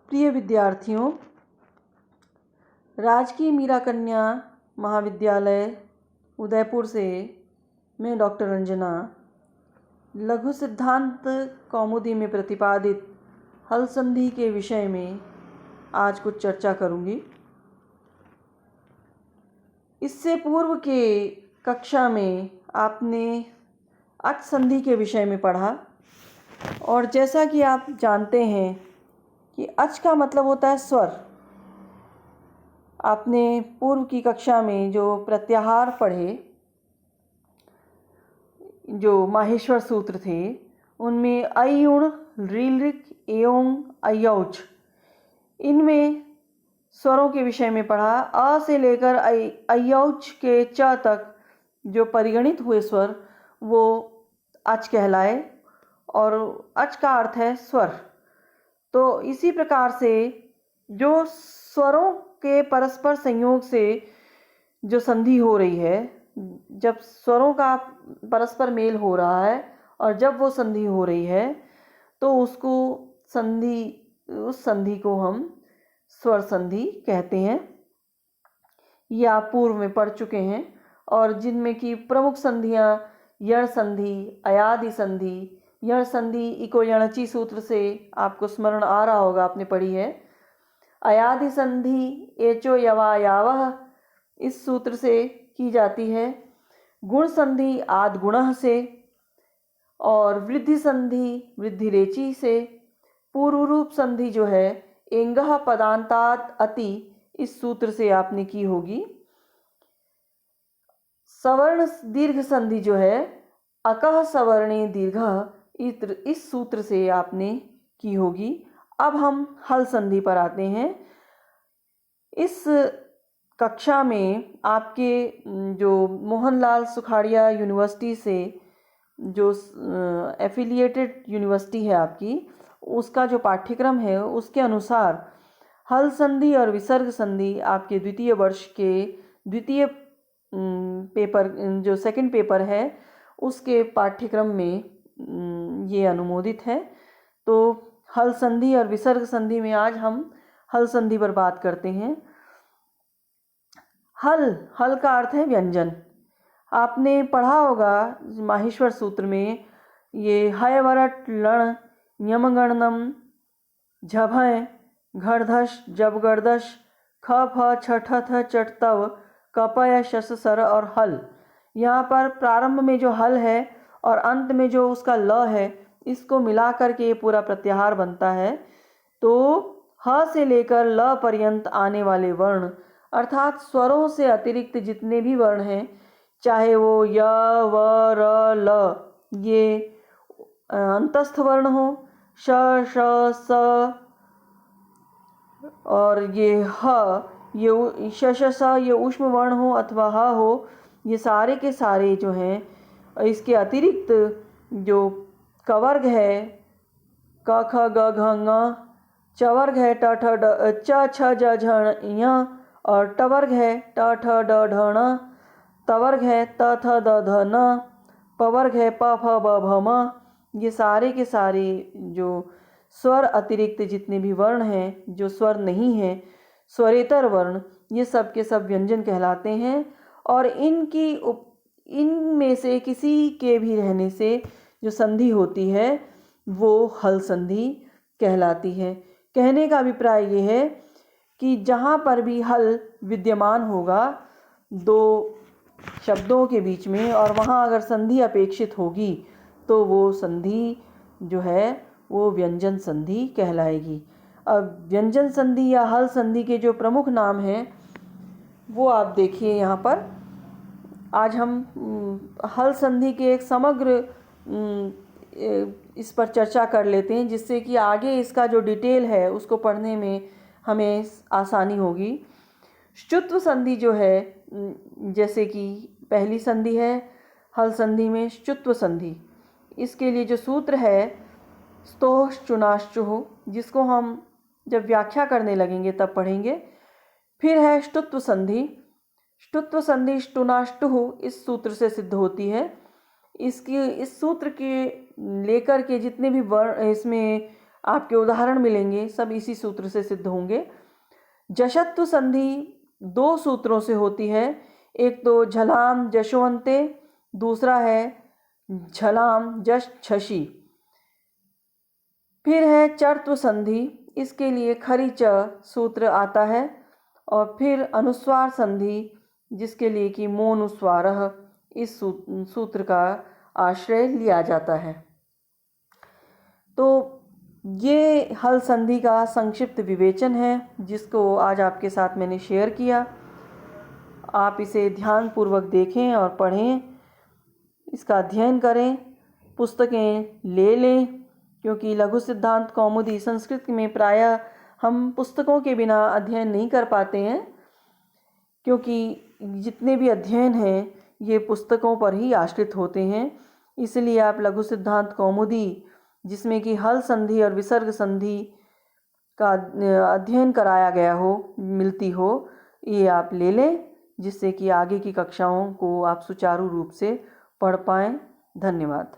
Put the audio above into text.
प्रिय विद्यार्थियों, राजकीय मीरा कन्या महाविद्यालय उदयपुर से मैं डॉक्टर रंजना लघु सिद्धांत कौमुदी में प्रतिपादित हल संधि के विषय में आज कुछ चर्चा करूंगी। इससे पूर्व के कक्षा में आपने अच संधि के विषय में पढ़ा और जैसा कि आप जानते हैं कि अच का मतलब होता है स्वर। आपने पूर्व की कक्षा में जो प्रत्याहार पढ़े, जो माहेश्वर सूत्र थे, उनमें ऐ उण ऋ एओं ऐऔच, इनमें स्वरों के विषय में पढ़ा। अ से लेकर ऐऔच के च तक जो परिगणित हुए स्वर वो अच कहलाए और अच का अर्थ है स्वर। तो इसी प्रकार से जो स्वरों के परस्पर संयोग से जो संधि हो रही है, जब स्वरों का परस्पर मेल हो रहा है और जब वो संधि हो रही है तो उसको उस संधि को हम स्वर संधि कहते हैं। ये आप पूर्व में पढ़ चुके हैं और जिनमें की प्रमुख संधियां यण संधि, अयादि संधि। यण संधि इको यणचि सूत्र से आपको स्मरण आ रहा होगा, आपने पढ़ी है। अयादि संधि एचो यवा यावह, इस सूत्र से की जाती है। गुण संधि आद गुणः से और वृद्धि संधि वृद्धि रेचि से। पूर्व रूप संधि जो है एंगः पदांतात् अति, इस सूत्र से आपने की होगी। सवर्ण दीर्घ संधि जो है अकः सवर्णे दीर्घः, इस सूत्र से आपने की होगी। अब हम हल संधि पर आते हैं। इस कक्षा में आपके जो मोहनलाल सुखाड़िया यूनिवर्सिटी से जो एफिलिएटेड यूनिवर्सिटी है आपकी, उसका जो पाठ्यक्रम है उसके अनुसार हल संधि और विसर्ग संधि आपके द्वितीय वर्ष के द्वितीय पेपर, जो सेकंड पेपर है, उसके पाठ्यक्रम में ये अनुमोदित है। तो हल संधि और विसर्ग संधि में आज हम हल संधि पर बात करते हैं। हल का अर्थ है व्यंजन। आपने पढ़ा होगा माहेश्वर सूत्र में, ये हय वरट लण यमगणनम झभय घरधश जबगर्दश ख फ छ ठ थ चट तव कपय शस सर और हल। यहाँ पर प्रारंभ में जो हल है और अंत में जो उसका ल है, इसको मिला करके ये पूरा प्रत्याहार बनता है। तो ह से लेकर ल पर्यंत आने वाले वर्ण, अर्थात स्वरों से अतिरिक्त जितने भी वर्ण हैं, चाहे वो य व र ल ये अंतस्थ वर्ण हो, श श स और ये ह ये श श स ये ऊष्म वर्ण हो अथवा ह हो, ये सारे के सारे जो हैं, इसके अतिरिक्त जो कवर्ग है क ख ग घ ङ, चवर्ग है ट ठ ड च छ ज झ ञ और टवर्ग है ट ठ ड ढ ण, तवर्ग है त थ द ध न, पवर्ग है प फ ब भ म। ये सारे के सारे जो स्वर अतिरिक्त जितने भी वर्ण हैं, जो स्वर नहीं हैं, स्वरेतर वर्ण, ये सब के सब व्यंजन कहलाते हैं। और इनमें से किसी के भी रहने से जो संधि होती है वो हल संधि कहलाती है। कहने का अभिप्राय ये है कि जहाँ पर भी हल विद्यमान होगा दो शब्दों के बीच में और वहाँ अगर संधि अपेक्षित होगी तो वो संधि जो है वो व्यंजन संधि कहलाएगी। अब व्यंजन संधि या हल संधि के जो प्रमुख नाम हैं वो आप देखिए यहाँ पर। आज हम हल संधि के एक समग्र इस पर चर्चा कर लेते हैं, जिससे कि आगे इसका जो डिटेल है उसको पढ़ने में हमें आसानी होगी। श्चुत्व संधि जो है, जैसे कि पहली संधि है हल संधि में श्चुत्व संधि, इसके लिए जो सूत्र है स्तोः चुनाश्चुः, जिसको हम जब व्याख्या करने लगेंगे तब पढ़ेंगे। फिर है ष्टुत्व संधि। ष्टुत्व संधि ष्टुनाष्टुः इस सूत्र से सिद्ध होती है। इस सूत्र के लेकर के जितने भी वर्ण इसमें आपके उदाहरण मिलेंगे, सब इसी सूत्र से सिद्ध होंगे। जशत्व संधि 2 सूत्रों से होती है, एक तो झलाम जशोअंते, दूसरा है झलाम जश छशी। फिर है चर्त्व संधि, इसके लिए खरी च सूत्र आता है, और फिर अनुस्वार संधि जिसके लिए कि मोनुस्वारः इस सूत्र का आश्रय लिया जाता है। तो ये हल संधि का संक्षिप्त विवेचन है जिसको आज आपके साथ मैंने शेयर किया। आप इसे ध्यानपूर्वक देखें और पढ़ें, इसका अध्ययन करें, पुस्तकें ले लें, क्योंकि लघु सिद्धांत कौमुदी संस्कृत में प्रायः हम पुस्तकों के बिना अध्ययन नहीं कर पाते हैं, क्योंकि जितने भी अध्ययन हैं ये पुस्तकों पर ही आश्रित होते हैं। इसलिए आप लघु सिद्धांत कौमुदी जिसमें कि हल संधि और विसर्ग संधि का अध्ययन कराया गया हो, मिलती हो, ये आप ले लें, जिससे कि आगे की कक्षाओं को आप सुचारू रूप से पढ़ पाएँ। धन्यवाद।